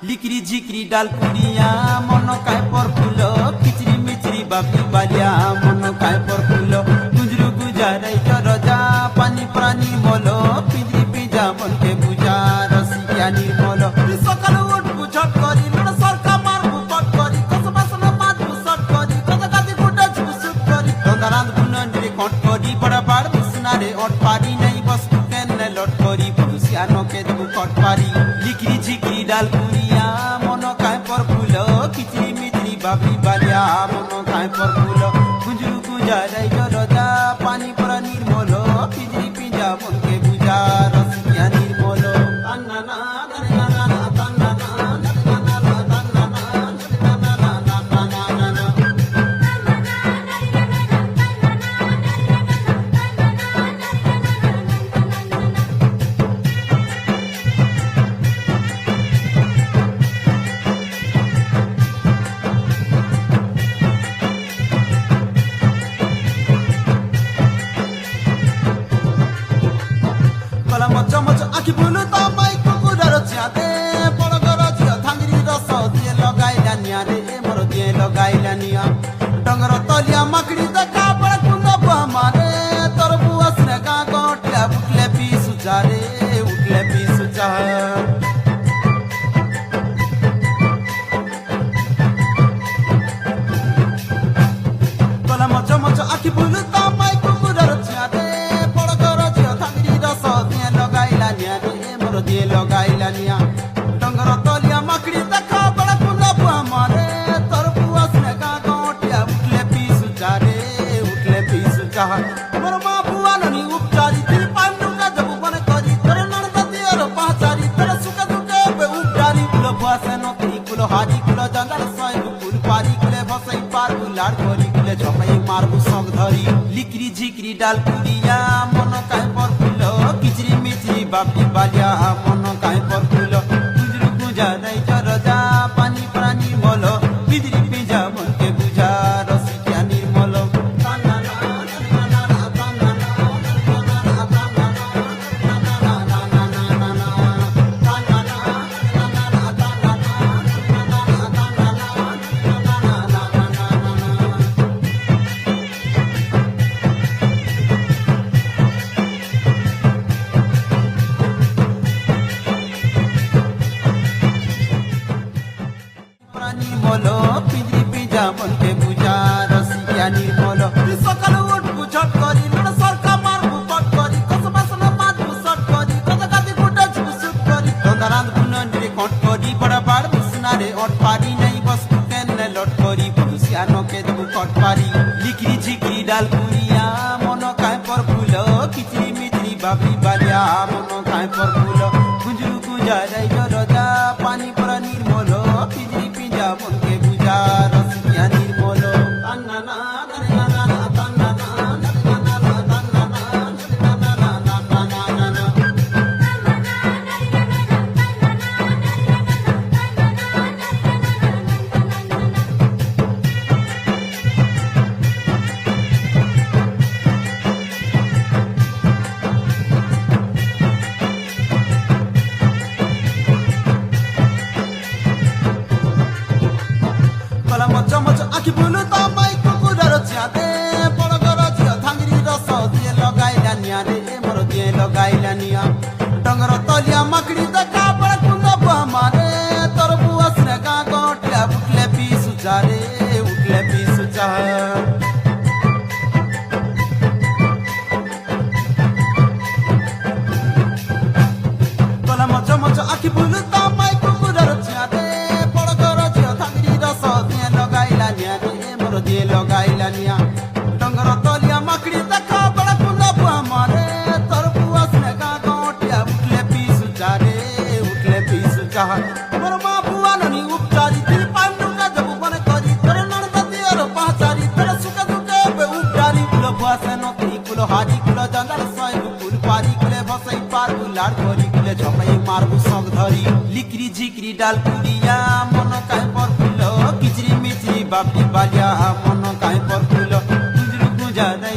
लिकरी झिकरी डाल पुरिया मन काय पर फूल किचरी मिचरी बापी बालिया मन काय पर फूल गुजरू गुजारे रजा पानी प्राणी मोलो पिंजरी पिजा मन के बुझा रसिया निर्मल सकाल उठ बुझट करी लड़ सरका मार बुपट करी कस बासन मात बुसट करी कस गादी गुटा झुसुट करी दंदारांद बुनन रे कट करी बड़ा बाड़ बिसना रे अट पारी नहीं बस केन ने लट करी पुरुषिया नो के दु कट पारी लिकरी झिकरी डाल पुरिया मन काय पर फूल किचरी मिचरी बापी बालिया मन काय पर फूल गुजरू गुजारे रजा पानी पर निर्मल पिंजरी पिंजा मन के बुझा रसिया निर्मल चमच आखि बुलु त माई कुकुरर छ्याते पडगर झियो थांगरी रस दिए लगाइला नियारे मोर दिए लगाइला निया डंगर तलिया माकड़ी त कापड़ कुंद बमारे तोर बुअस ने का गोटला उठले पी सुचारे उठले पी सुचा कलम चमच आखि बुलु त माई कुकुरर छ्याते दिए लगाइला निया डंगर तलिया माकड़ी देखा बड़ा कुंदा बुआ मारे तोर बुआस ने का गोटिया उठले पीसु चारे उठले पीसु चाह मोर मां बुआ ननी उपचारी दिल पांडु का जब बन करी तोर नणद दियर पहचारी तोर सुख दुखे बे उपचारी कुल बुआ से नो ती कुल हाजी कुल जंगल सय कुल पारी कुले भसई पार गुलाड़ करी कुले झपई मारबु संग धरी लिकरी झिकरी डाल पुरिया मन काय पर फूल किचरी मिचरी बापी बालिया मन काय पर फूल गुजरू गुजारे रजा पानी प्राणी मोल पिंजरी पिंजा मन के बुझा रसिया निर्मल मोलो पिंजरी पिंजा मन के बुझा रसिया निर्मल सकाल उठ बुझट करी लड़ सरका मार बुपट करी कस बासन मात बुसट करी कस गादी गुटा झुसुट करी दंदारांद बुनन रे कट करी बड़ा बाड़ बिसना रे अट पारी नहीं बस केन ने लट करी पुरुषिया नो के दु कट पारी लिकरी झिकरी डाल पुरिया मन काय पर फूल किचरी मिचरी बापी बालिया मन काय पर फूल गुजरू गुजारे रजा पानी पर निर्मल पिंजरी पिंजा मन के बुझा रसिया निर्मल चमच आखि बुलु त माई कुकुरर छ्याते पडगर झियो थांगरी रस दिए लगाइला नियारे मोर दिए लगाइला निया डंगर तलिया माकड़ी देखा बड़ा कुंद बमारे तोर बुअस ने का गोटला उठले पीसु चारे उठले पीसु चाह कलम चमच आखि बुलु त माई कुकुरर छ्याते पडगर झियो थांगरी रस दिए लगाइला नियारे मोर दिए लगाइला निया डंगर तलिया माकड़ी देखा बड़ा कुंदा बुआ मारे तोर बुआस ने का गोटिया उठले पीसु चारे उठले पीसु चाह मोर मां बुआ ननी उपचारी दिल पांडु का जब बन करी तोर नणद दियर पहचारी तोर सुख दुखे बे उपचारी कुल बुआ से नो ती कुल हाजी कुल जंगल सय कुल पारी कुले भसई पार गुलाड़ करी कुले झपई मारबु संग धरी लिकरी झिकरी डाल पुरिया मन काय पर फूल किचरी मिचरी बापी बालिया मन काय पर फूल गुजरू गुजारे